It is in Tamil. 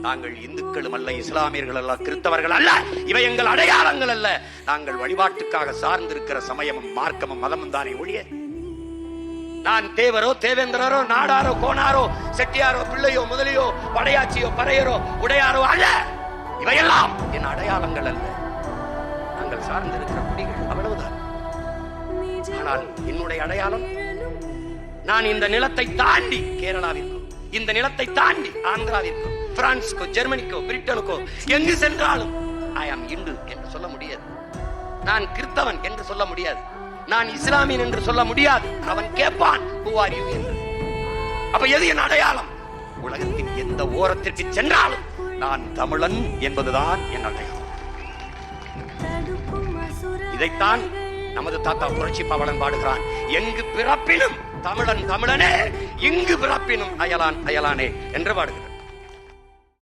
நாங்கள் இந்துக்களும் அல்ல, இஸ்லாமியர்கள் அல்ல, கிறிஸ்தவர்கள் அல்ல. இவை எங்கள் அடையாளங்கள் அல்ல. நாங்கள் வழிபாட்டுக்காக சார்ந்திருக்கிற சமயமும் மார்க்கமும் மதமும் தானே ஒழிய நான் தேவரோ தேவேந்திரரோ நாடாரோ கோனாரோ செட்டியாரோ பிள்ளையோ முதலியோ படையாச்சியோ பறையரோ உடையாரோ அல்ல. இவையெல்லாம் என் அடையாளங்கள் அல்ல. நாங்கள் சார்ந்திருக்கிற குடிகள், அவ்வளவுதான். ஆனால் என்னுடைய அடையாளம், நான் இந்த நிலத்தை தாண்டி கேரளாவிற்கோ, இந்த நிலத்தை தாண்டி ஆந்திராவிற்கோ, பிரான்ஸ்கோ, ஜெர்மனிக்கோ, பிரிட்டனுக்கோ எங்கு சென்றாலும் ஐ ஆம் இந்து என்று சொல்ல முடியாது. நான் கிறிஸ்தவன் என்று சொல்ல முடியாது. நான் இஸ்லாமியன் என்று சொல்ல முடியாது. அவன் கேட்பான் who are you என்று. அப்ப எது என் அடையாளம்? உலகத்தின் எந்த ஓரத்திற்கு சென்றாலும் நான் தமிழன் என்பதுதான் என் அடையாளம். இதைத்தான் நமது தாத்தா புரட்சி பாவலன் பாடுகிறான். எங்கு பிறப்பினும் தமிழன் தமிழனே, இங்கு பிறப்பினும் அயலான் அயலானே என்று பாடுகிறார்.